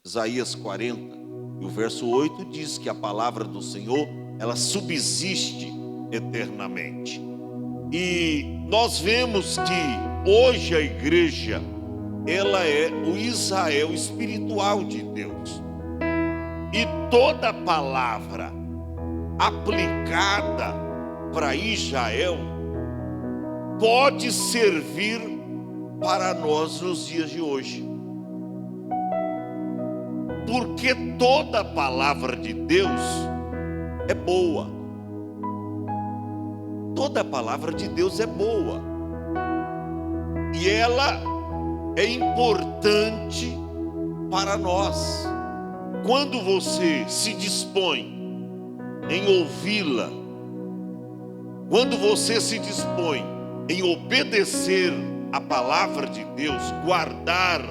Isaías 40, e o verso 8 diz que a palavra do Senhor, ela subsiste eternamente. E nós vemos que hoje a igreja, ela é o Israel espiritual de Deus. E toda palavra aplicada para Israel pode servir para nós nos dias de hoje. Porque toda palavra de Deus é boa. Toda palavra de Deus é boa. E ela é importante para nós. Quando você se dispõe em ouvi-la, quando você se dispõe em obedecer a palavra de Deus, guardar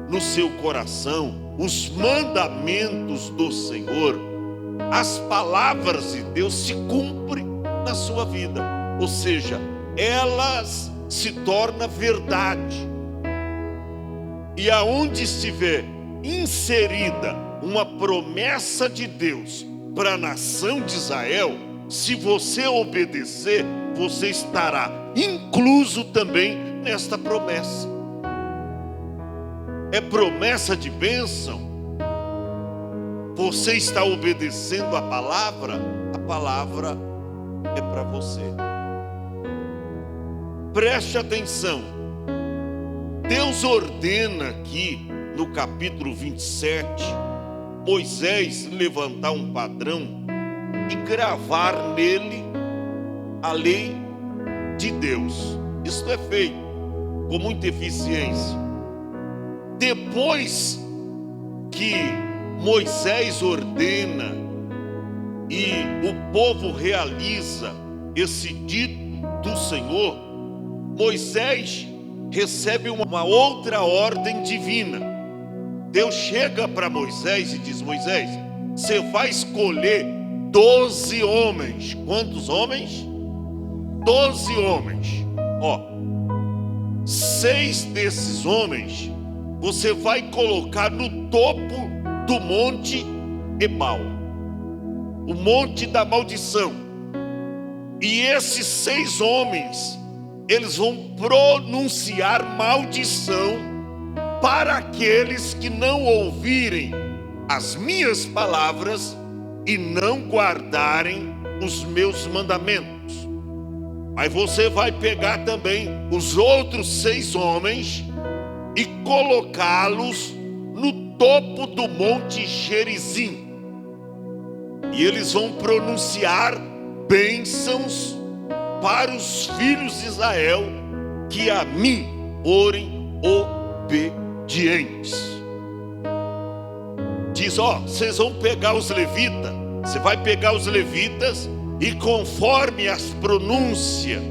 no seu coração os mandamentos do Senhor, as palavras de Deus se cumprem na sua vida. Ou seja, elas se tornam verdade. E aonde estiver inserida uma promessa de Deus para a nação de Israel, se você obedecer, você estará incluso também nesta promessa. É promessa de bênção. Você está obedecendo a palavra é para você. Preste atenção. Deus ordena aqui no capítulo 27, Moisés levantar um padrão e gravar nele a lei de Deus. Isso é feito com muita eficiência. Depois que Moisés ordena e o povo realiza esse dito do Senhor, Moisés recebe uma outra ordem divina. Deus chega para Moisés e diz: Moisés, você vai escolher 12 homens. Quantos homens? 12 homens. 6 desses homens você vai colocar no topo do monte Ebal, o monte da maldição. E esses 6 homens, eles vão pronunciar maldição para aqueles que não ouvirem as minhas palavras e não guardarem os meus mandamentos. Mas você vai pegar também os outros 6 homens e colocá-los no topo do monte Gerizim. E eles vão pronunciar bênçãos para os filhos de Israel que a mim forem obedientes. Diz: vocês vão pegar os levitas. Você vai pegar os levitas e conforme as pronúncias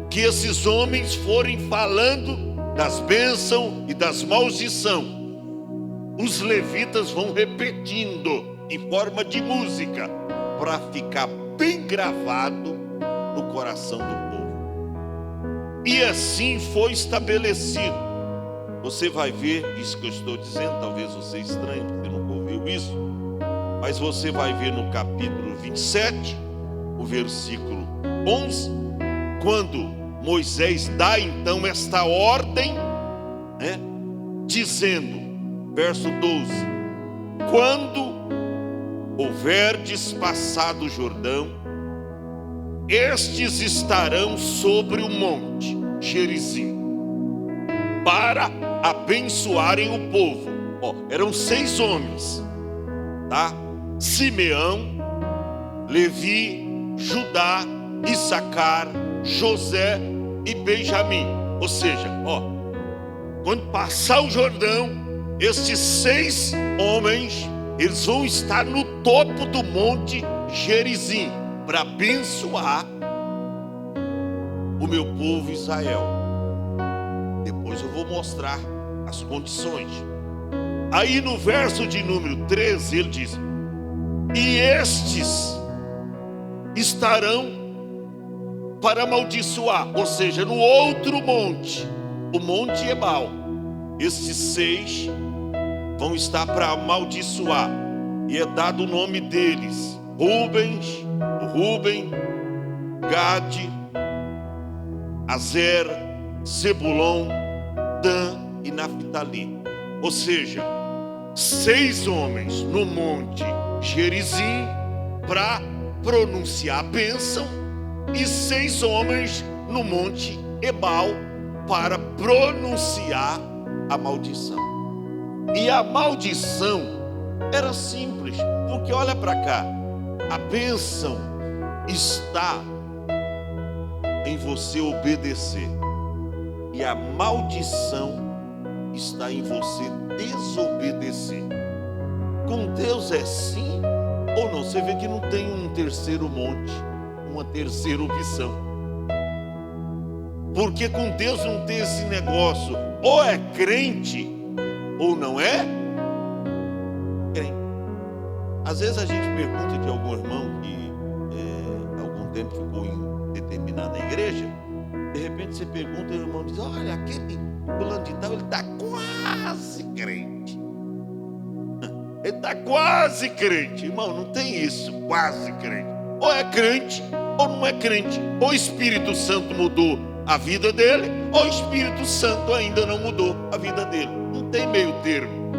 que esses homens forem falando das bênçãos e das maldições, os levitas vão repetindo em forma de música para ficar bem gravado no coração do povo. E assim foi estabelecido. Você vai ver isso que eu estou dizendo, talvez você estranhe, porque nunca ouviu isso, mas você vai ver no capítulo 27, o versículo 11, quando Moisés dá então esta ordem, dizendo, verso 12: quando houverdes passado o Jordão, estes estarão sobre o monte Gerizim, para abençoarem o povo. Eram 6 homens, tá? Simeão, Levi, Judá, Issacar, José e Benjamim. Ou seja, quando passar o Jordão, estes 6 homens, eles vão estar no topo do monte Gerizim para abençoar o meu povo Israel. Depois eu vou mostrar as condições. Aí no verso de número 13 ele diz: e estes estarão para amaldiçoar, ou seja, no outro monte, o monte Ebal. Estes 6 vão estar para amaldiçoar. E é dado o nome deles: Rúben, Gade, Azer, Zebulon, Dan e Naftali. Ou seja, 6 homens no monte Gerizim para pronunciar a bênção, e 6 homens no monte Ebal para pronunciar a maldição. E a maldição era simples, porque olha para cá, a bênção está em você obedecer, e a maldição está em você desobedecer. Com Deus é sim ou não? Você vê que não tem um terceiro monte, uma terceira opção. Porque com Deus não tem esse negócio, ou é crente ou não é crente. Às vezes a gente pergunta de algum irmão que há algum tempo ficou em determinada igreja. De repente você pergunta e o irmão diz: olha, aquele fulano de tal, ele está quase crente. Ele está quase crente. Irmão, não tem isso, quase crente. Ou é crente ou não é crente. Ou o Espírito Santo mudou a vida dele, ou o Espírito Santo ainda não mudou a vida dele. Não tem meio termo.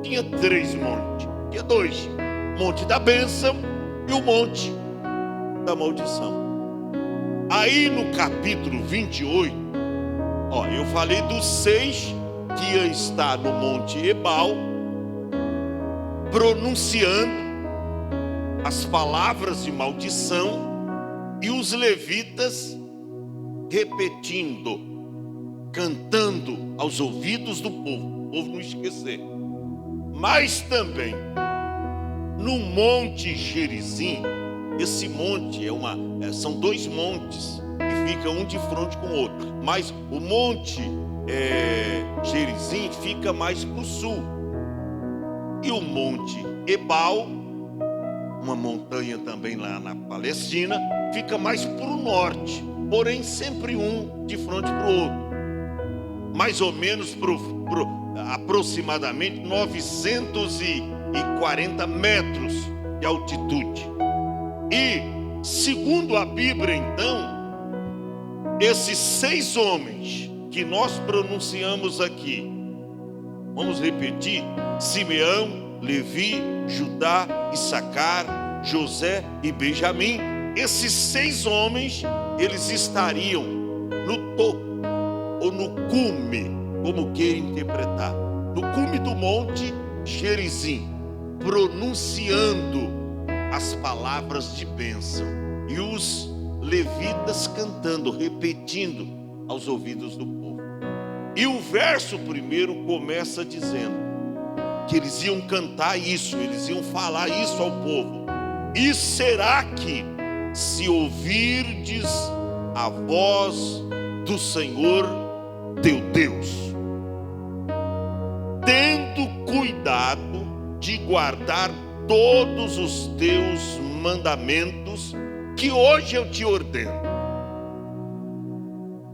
Tinha 3 montes. Tinha 2: o monte da bênção e o monte da maldição. Aí no capítulo 28, eu falei dos 6 que iam estar no monte Ebal, pronunciando as palavras de maldição, e os levitas repetindo, cantando aos ouvidos do povo, o povo não esquecer. Mas também no monte Gerizim, esse monte são 2 montes que ficam um de frente com o outro, mas o monte Gerizim fica mais para o sul, e o monte Ebal, uma montanha também lá na Palestina, fica mais para o norte, porém sempre um de frente para o outro, mais ou menos aproximadamente 940 metros de altitude. E segundo a Bíblia, então, esses 6 homens que nós pronunciamos aqui, vamos repetir: Simeão, Levi, Judá, Issacar, José e Benjamim. Esses 6 homens, eles estariam no topo ou no cume, como queira interpretar, no cume do monte Gerizim, pronunciando as palavras de bênção, e os levitas cantando, repetindo aos ouvidos do povo. E o verso 1 começa dizendo que eles iam cantar isso, eles iam falar isso ao povo: e será que, se ouvirdes a voz do Senhor teu Deus, tendo cuidado de guardar todos os teus mandamentos que hoje eu te ordeno,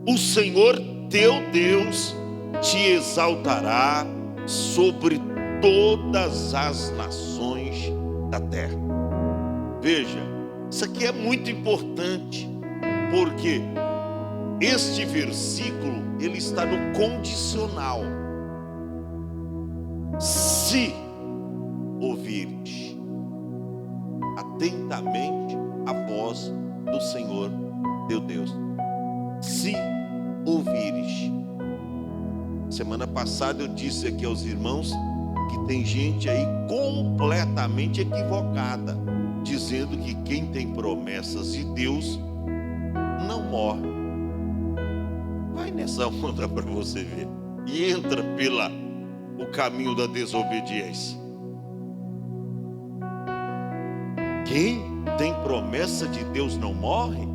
o Senhor teu Deus te exaltará sobre todas as nações da terra. Veja, isso aqui é muito importante, porque este versículo, ele está no condicional. Se ouvires atentamente a voz do Senhor teu Deus. Se ouvires. Semana passada eu disse aqui aos irmãos que tem gente aí completamente equivocada, dizendo que quem tem promessas de Deus não morre. Vai nessa onda para você ver, e entra o caminho da desobediência. Quem tem promessa de Deus não morre.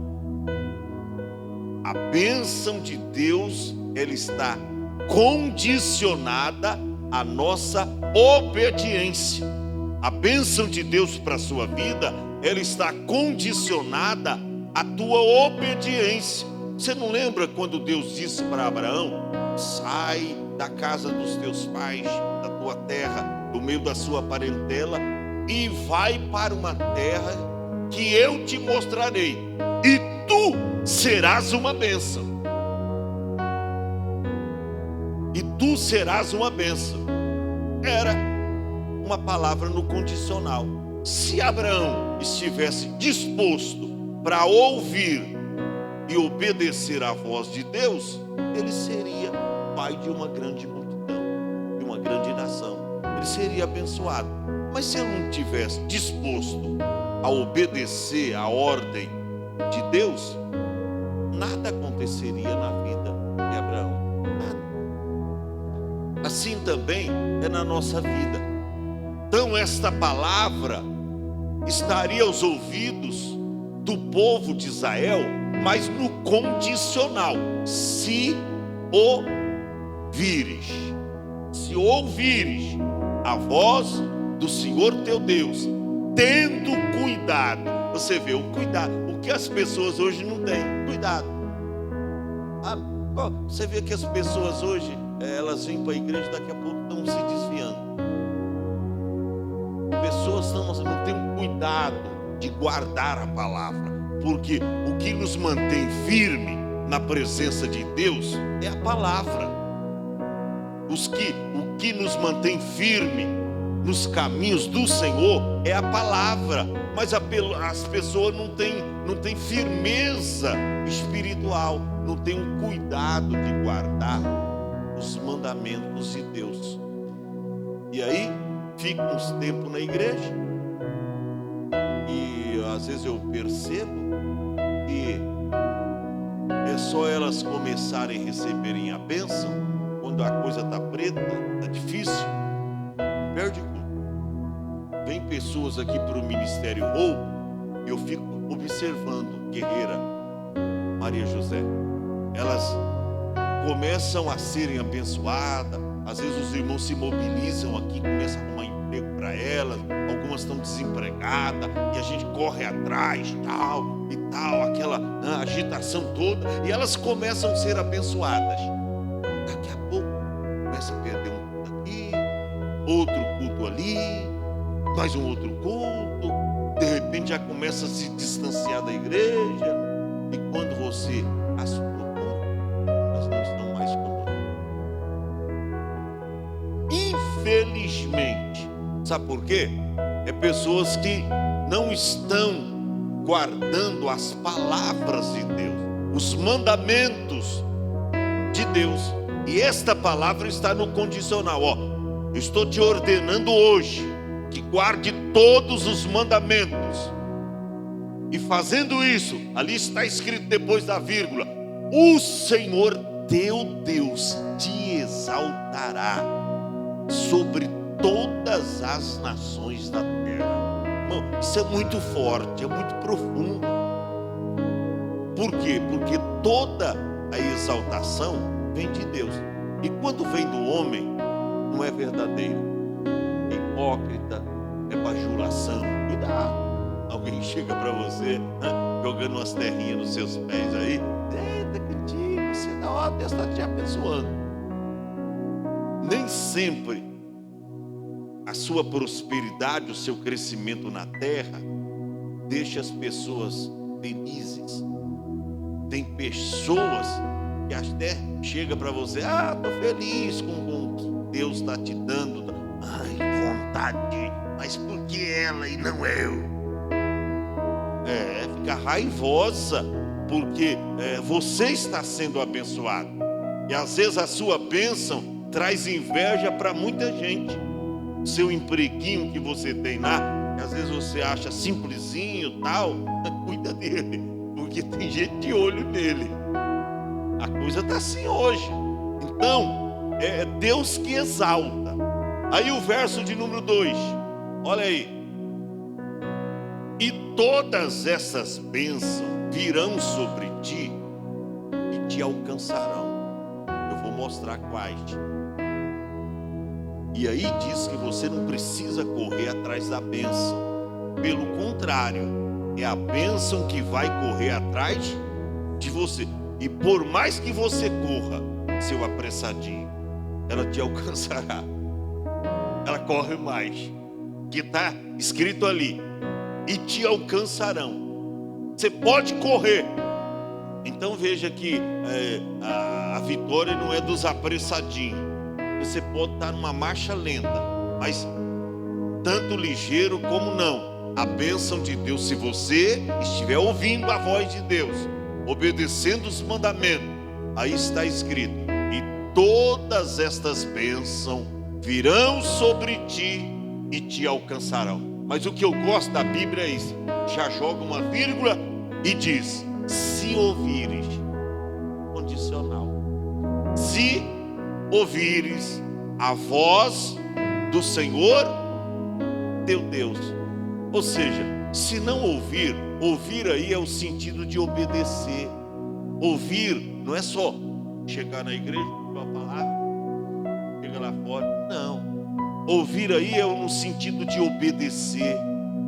A bênção de Deus, ela está condicionada à nossa obediência. A bênção de Deus para a sua vida, ela está condicionada à tua obediência. Você não lembra quando Deus disse para Abraão: sai da casa dos teus pais, da tua tua terra, do meio da sua parentela, e vai para uma terra que eu te mostrarei, e tu serás uma bênção. E tu serás uma bênção. Era uma palavra no condicional. Se Abraão estivesse disposto para ouvir e obedecer à voz de Deus, ele seria pai de uma grande multidão, de uma grande nação. Ele seria abençoado. Mas se ele não estivesse disposto a obedecer à ordem de Deus, nada aconteceria na vida de Abraão. Nada. Assim também é na nossa vida. Então esta palavra estaria aos ouvidos do povo de Israel, mas no condicional: se ouvires. Se ouvires a voz do Senhor teu Deus, tendo cuidado. Você vê o cuidado, o que as pessoas hoje não têm, cuidado. Você vê que as pessoas hoje, elas vêm para a igreja, daqui a pouco estão se desviando. Pessoas não têm cuidado de guardar a palavra, porque o que nos mantém firme na presença de Deus é a palavra. O que nos mantém firme nos caminhos do Senhor é a palavra. Mas as pessoas não têm firmeza espiritual, não têm um cuidado de guardar os mandamentos de Deus. E aí fica uns tempos na igreja, e às vezes eu percebo que é só elas começarem a receberem a bênção, quando a coisa está preta, está difícil, perde tudo. Vem pessoas aqui para o Ministério Hope, eu fico observando, guerreira Maria José, elas começam a serem abençoadas. Às vezes os irmãos se mobilizam aqui, começam a arrumar emprego para elas, algumas estão desempregadas, e a gente corre atrás, tal, aquela agitação toda, e elas começam a ser abençoadas. Daqui a pouco começa a perder um culto aqui, outro culto ali, mais um outro culto, de repente já começa a se distanciar da igreja, e quando você as procura, elas não estão mais conosco. Infelizmente, sabe por quê? É pessoas que não estão guardando as palavras de Deus, os mandamentos de Deus. E esta palavra está no condicional. Eu estou te ordenando hoje que guarde todos os mandamentos. E fazendo isso, ali está escrito depois da vírgula: o Senhor teu Deus te exaltará sobre todas as nações da terra. Irmão, isso é muito forte, é muito profundo. Por quê? Porque toda a exaltação vem de Deus. E quando vem do homem, não é verdadeiro. É hipócrita, é bajulação. Cuidado. Alguém chega para você, jogando umas terrinhas nos seus pés aí. Eita, que você não, Deus está te abençoando. Nem sempre a sua prosperidade, o seu crescimento na terra deixa as pessoas felizes. Tem pessoas que até chega para você: estou feliz com o que Deus está te dando. Ai, vontade, mas por que ela e não eu? Fica raivosa, porque você está sendo abençoado. E às vezes a sua bênção traz inveja para muita gente. Seu empreguinho que você tem lá, que às vezes você acha simplesinho, tal, cuida dele, porque tem gente de olho nele. A coisa está assim hoje. Então, é Deus que exalta. Aí o verso de número 2, olha aí: e todas essas bênçãos virão sobre ti e te alcançarão. Eu vou mostrar quais. E aí diz que você não precisa correr atrás da bênção. Pelo contrário, é a bênção que vai correr atrás de você. E por mais que você corra, seu apressadinho, ela te alcançará. ela corre mais. Que está escrito ali: e te alcançarão. Você pode correr. Então veja que a vitória não é dos apressadinhos. Você pode estar numa marcha lenta, mas tanto ligeiro como não. A bênção de Deus, se você estiver ouvindo a voz de Deus, obedecendo os mandamentos, aí está escrito: e todas estas bênçãos virão sobre ti e te alcançarão. Mas o que eu gosto da Bíblia é isso: já joga uma vírgula e diz: se ouvires, condicional, se ouvires a voz do Senhor teu Deus. Ou seja, se não ouvir, ouvir aí é o sentido de obedecer. Ouvir não é só chegar na igreja, uma palavra, chega lá fora. Não. Ouvir aí é no sentido de obedecer,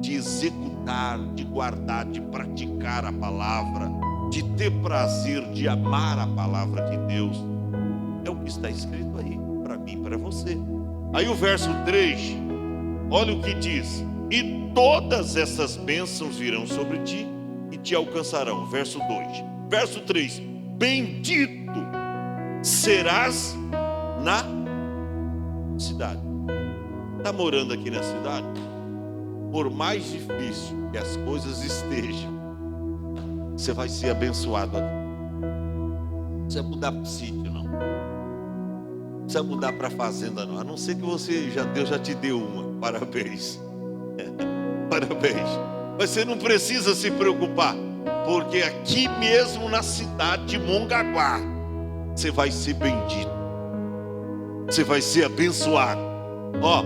de executar, de guardar, de praticar a palavra, de ter prazer, de amar a palavra de Deus. É o que está escrito aí, para mim e para você. Aí o verso 3, olha o que diz: e todas essas bênçãos virão sobre ti e te alcançarão. Verso 2. Verso 3: bendito serás na cidade. Está morando aqui na cidade? Por mais difícil que as coisas estejam, você vai ser abençoado aqui. Não precisa mudar para o sítio, não. Não precisa mudar para a fazenda, não. A não ser que Deus já te deu uma. Parabéns. Parabéns. Mas você não precisa se preocupar, porque aqui mesmo na cidade de Mongaguá, você vai ser bendito. Você vai ser abençoado. Ó,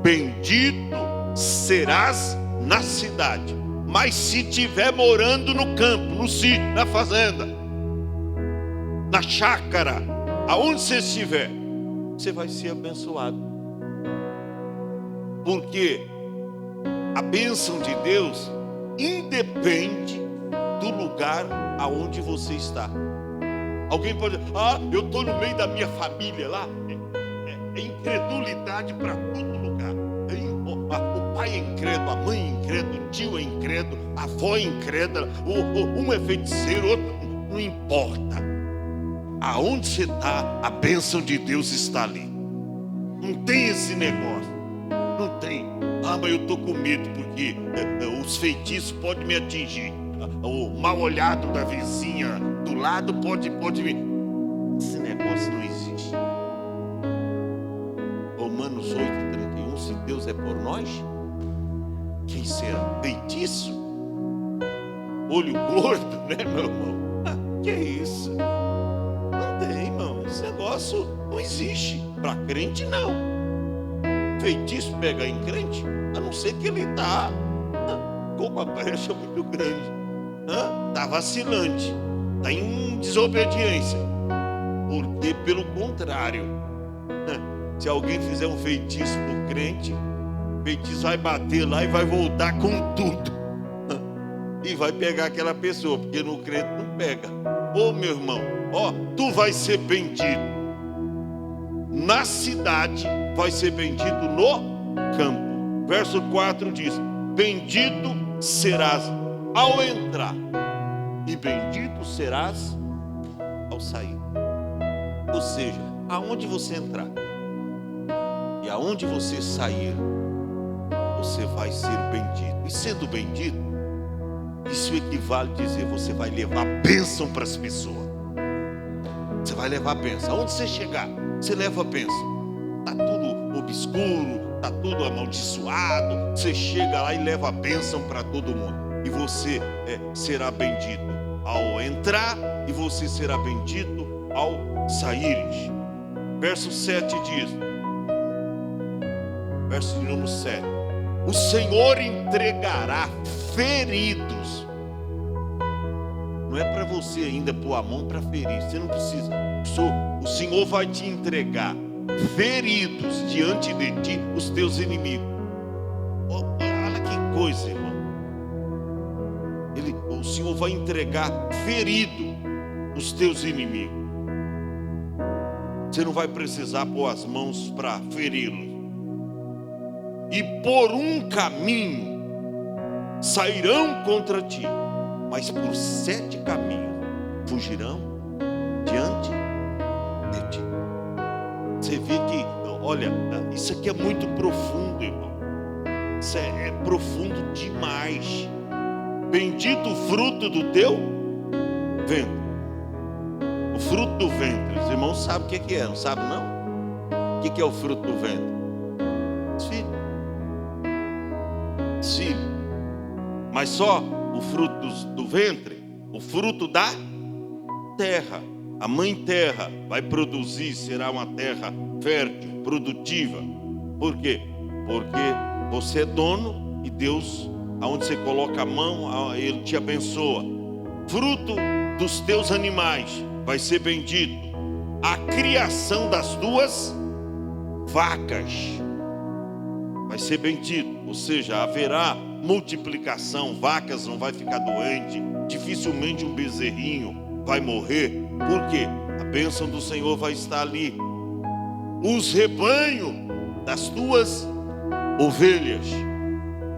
bendito serás na cidade. Mas se estiver morando no campo, no sítio, na fazenda, na chácara, aonde você estiver, você vai ser abençoado. Porque a bênção de Deus independe do lugar aonde você está. Alguém pode dizer: eu estou no meio da minha família lá. É incredulidade para todo lugar. O pai é incrédulo, a mãe é incrédula, o tio é incrédulo, a avó é incrédula, um é feiticeiro, outro não importa. Aonde você está, a bênção de Deus está ali. Não tem esse negócio. Não tem. Mas eu estou com medo porque os feitiços podem me atingir. O mal olhado da vizinha do lado pode me... Esse negócio não existe. Romanos 8:31, se Deus é por nós, quem será? Feitiço? Olho gordo, né, meu irmão? Que isso? Não tem, irmão. Esse negócio não existe. Para crente, não. Feitiço pega em crente, a não ser que ele está com uma brecha muito grande, está vacilante, está em desobediência. Porque, pelo contrário, se alguém fizer um feitiço para o crente, o feitiço vai bater lá e vai voltar com tudo, e vai pegar aquela pessoa, porque no crente não pega. Ô meu irmão, tu vai ser bendito na cidade, vai ser bendito no campo. Verso 4 diz: bendito serás ao entrar e bendito serás ao sair. Ou seja, aonde você entrar e aonde você sair, você vai ser bendito. E sendo bendito, isso equivale a dizer: você vai levar bênção para as pessoas. Você vai levar bênção. Aonde você chegar, você leva bênção. Está tudo obscuro, está tudo amaldiçoado, você chega lá e leva a bênção para todo mundo. E você será bendito ao entrar, e você será bendito ao saíres. Verso 7 diz, verso de número 7: o Senhor entregará feridos. Não é para você ainda pôr a mão para ferir, você não precisa. O Senhor vai te entregar feridos diante de ti os teus inimigos. Olha que coisa, irmão. O Senhor vai entregar ferido os teus inimigos. Você não vai precisar pôr as mãos para feri-los. e por um caminho sairão contra ti, mas por 7 caminhos fugirão diante de ti. Você vê que, olha, isso aqui é muito profundo, irmão. Isso é profundo demais. Bendito o fruto do teu ventre. O fruto do ventre, os irmãos sabem o que é, não sabem não? O que é o fruto do ventre? Os filhos. Os filhos. Mas só o fruto do ventre, o fruto da terra. A mãe terra vai produzir, será uma terra fértil, produtiva. Por quê? Porque você é dono e Deus, aonde você coloca a mão, Ele te abençoa. Fruto dos teus animais vai ser bendito. A criação das tuas vacas vai ser bendito. Ou seja, haverá multiplicação. Vacas não vai ficar doente. Dificilmente um bezerrinho vai morrer. Por quê? A bênção do Senhor vai estar ali. Os rebanhos das tuas ovelhas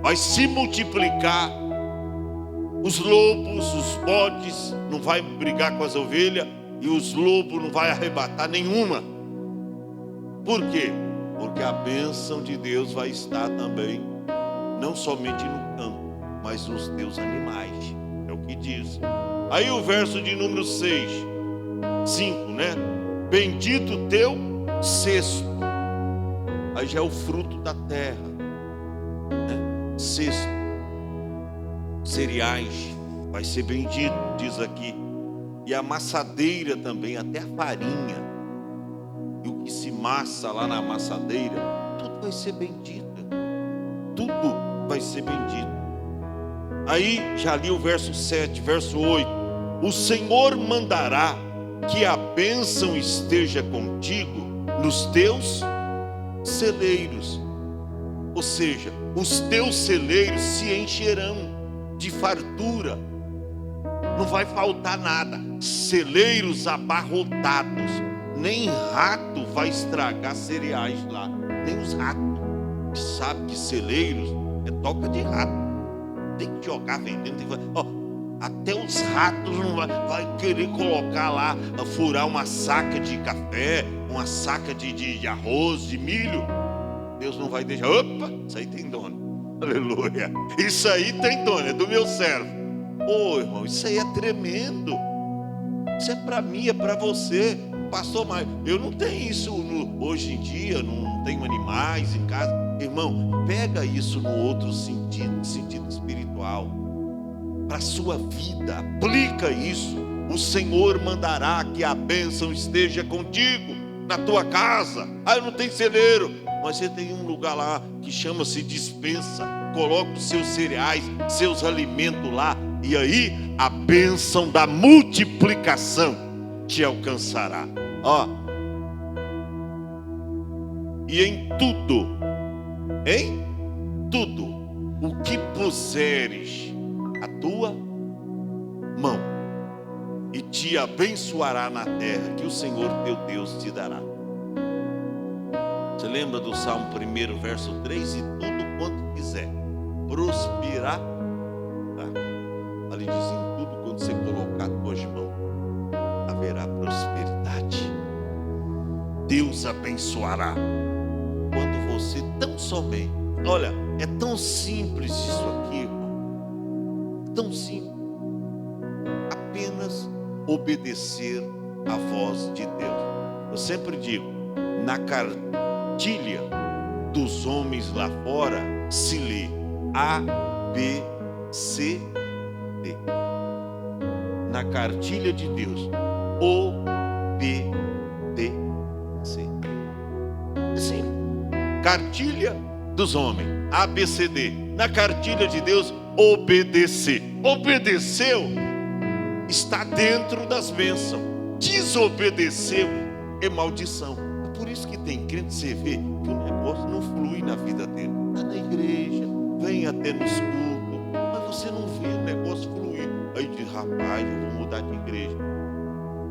vai se multiplicar. Os lobos, os bodes não vai brigar com as ovelhas e os lobos não vai arrebatar nenhuma. Por quê? Porque a bênção de Deus vai estar também, não somente no campo, mas nos teus animais. É o que diz. Aí o verso de número 5, né? Bendito teu cesto. Aí já é o fruto da terra, né? Cesto. Cereais vai ser bendito, diz aqui. E a amassadeira também, até a farinha. E o que se massa lá na amassadeira, tudo vai ser bendito. Tudo vai ser bendito. Aí já li o verso 7, verso 8. O Senhor mandará que a bênção esteja contigo nos teus celeiros. Ou seja, os teus celeiros se encherão de fartura. Não vai faltar nada. Celeiros abarrotados. Nem rato vai estragar cereais lá. Nem os ratos. Sabe que celeiros é toca de rato. Tem que jogar vendendo. Até os ratos não vai querer colocar lá, furar uma saca de café, uma saca de arroz, de milho. Deus não vai deixar. Opa, isso aí tem dono. Aleluia. Isso aí tem dono, é do meu servo. Ô irmão, isso aí é tremendo. Isso é para mim, é para você. Pastor, mas eu não tenho isso hoje em dia, não tenho animais em casa. Irmão, pega isso no outro sentido espiritual. Para a sua vida, aplica isso. O Senhor mandará que a bênção esteja contigo, na tua casa. Eu não tenho celeiro, mas você tem um lugar lá que chama-se despensa. Coloca os seus cereais, seus alimentos lá, e aí a bênção da multiplicação te alcançará. E em tudo, o que puseres a tua mão, e te abençoará na terra que o Senhor teu Deus te dará. Você lembra do Salmo 1, verso 3? E tudo quanto quiser prosperar, ali diz: em tudo quanto você colocar as tuas mãos, haverá prosperidade. Deus abençoará quando você tão somente, olha, é tão simples isso aqui, irmão, tão simples, apenas obedecer à voz de Deus. Eu sempre digo, na cartilha dos homens lá fora se lê A, B, C, D. Na cartilha de Deus, O, B, D, C. Assim, cartilha dos homens, A, B, C, D. Na cartilha de Deus, obedecer. Obedeceu, está dentro das bênçãos. Desobedeceu é maldição. É por isso que tem crente, você vê que o negócio não flui na vida dele. Está na igreja, vem até nos cultos, mas você não vê o negócio fluir. Aí diz: rapaz, eu vou mudar de igreja.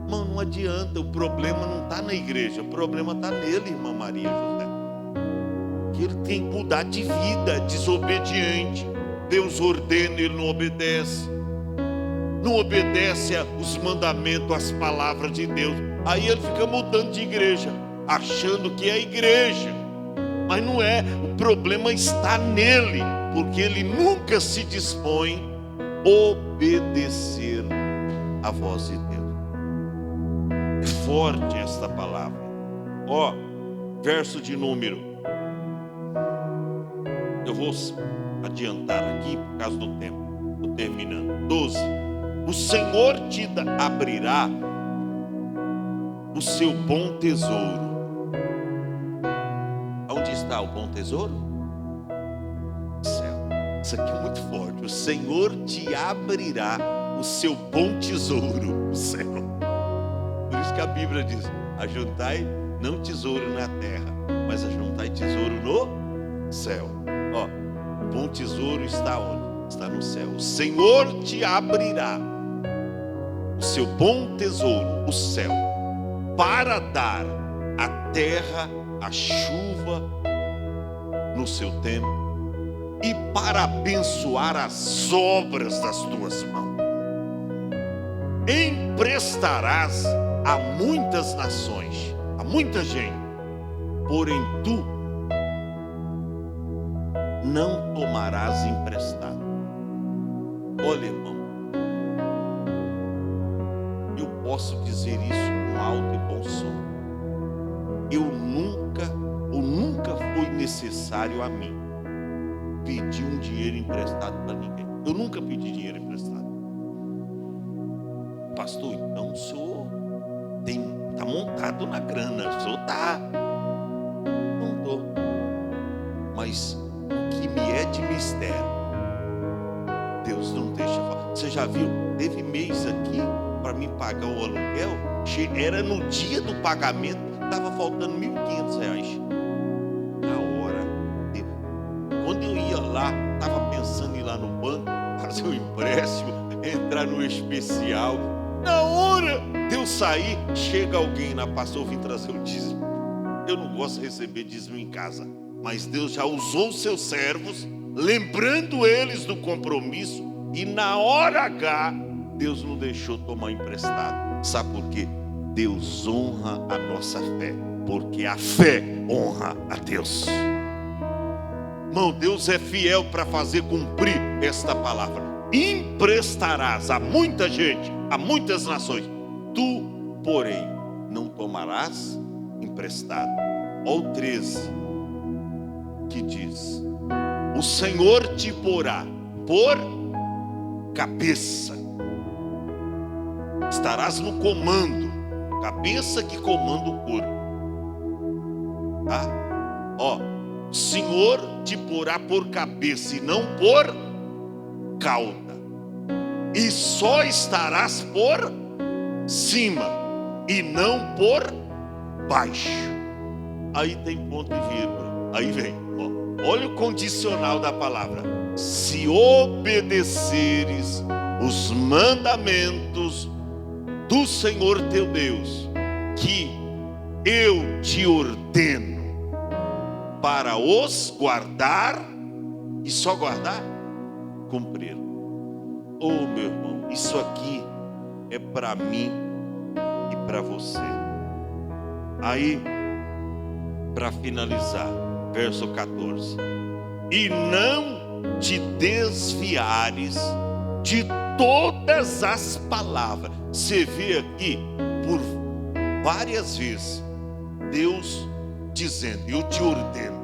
Irmão, não adianta, o problema não está na igreja, o problema está nele, irmã Maria José. que ele tem que mudar de vida, desobediente. Deus ordena, ele não obedece. Não obedece os mandamentos, as palavras de Deus. Aí ele fica mudando de igreja, achando que é a igreja. Mas não é, o problema está nele, porque ele nunca se dispõe a obedecer a voz de Deus. É forte esta palavra. Ó, verso de número, eu vou adiantar aqui por causa do tempo, estou terminando. 12. O Senhor te abrirá o seu bom tesouro. Onde está o bom tesouro? No céu. Isso aqui é muito forte. O Senhor te abrirá o seu bom tesouro no céu. Por isso que a Bíblia diz: ajuntai não tesouro na terra, mas ajuntai tesouro no céu. Ó, o bom tesouro está onde? Está no céu. O Senhor te abrirá o seu bom tesouro, o céu, para dar à terra a chuva no seu tempo e para abençoar as obras das tuas mãos. Emprestarás a muitas nações, a muita gente, porém tu não tomarás emprestado. Olha, irmão, eu posso dizer isso com alto e bom som. Nunca foi necessário a mim pedir um dinheiro emprestado para ninguém. Eu nunca pedi dinheiro emprestado. Pastor, então o senhor está montado na grana. O senhor está. Não estou. Mas o que me é de mistério, Deus não deixa falar. Você já viu? Teve mês aqui para mim pagar o aluguel. Era no dia do pagamento, estava faltando R$1.500. Na hora. Quando eu ia lá, estava pensando em ir lá no banco, fazer um empréstimo, entrar no especial. Na hora de eu sair, chega alguém na pastor, eu vim trazer o dízimo. Eu não gosto de receber dízimo em casa, mas Deus já usou os seus servos, lembrando eles do compromisso, e na hora H, Deus não deixou tomar emprestado. Sabe por quê? Deus honra a nossa fé, porque a fé honra a Deus. Irmão, Deus é fiel para fazer cumprir esta palavra. Emprestarás a muita gente, a muitas nações, tu, porém, não tomarás emprestado. Olha o 13, que diz: o Senhor te porá por cabeça, estarás no comando, cabeça que comanda o corpo, tá? Ó, o Senhor te porá por cabeça e não por cauda, e só estarás por cima e não por baixo. Aí tem ponto e vírgula. Aí vem, ó, olha o condicional da palavra: se obedeceres os mandamentos do Senhor teu Deus, que eu te ordeno para os guardar, e só guardar, cumprir. Oh, meu irmão, isso aqui é para mim e para você. Aí, para finalizar, verso 14: e não te desviares de todas as palavras. Você vê aqui por várias vezes Deus dizendo: eu te ordeno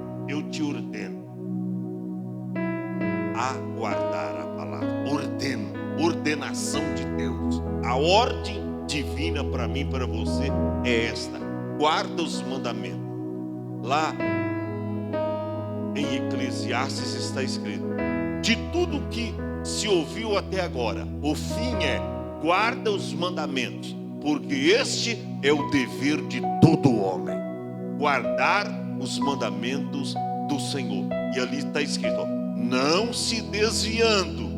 a guardar a palavra. Ordenação de Deus. A ordem divina para mim e para você é esta: guarda os mandamentos. Lá em Eclesiastes está escrito: de tudo que se ouviu até agora, o fim é: guarda os mandamentos, porque este é o dever de todo homem, guardar os mandamentos do Senhor. E ali está escrito: ó, não se desviando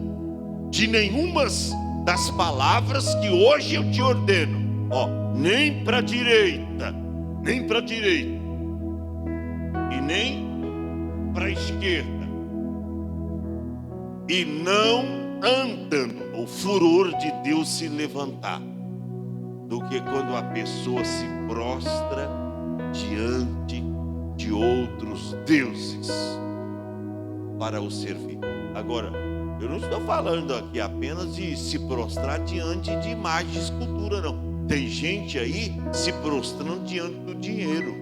de nenhuma das palavras que hoje eu te ordeno, ó, nem para a direita, e nem para a esquerda. E não andando o furor de Deus se levantar, do que quando a pessoa se prostra diante de outros deuses para o servir. Agora, eu não estou falando aqui apenas de se prostrar diante de imagem de escultura, não. Tem gente aí se prostrando diante do dinheiro.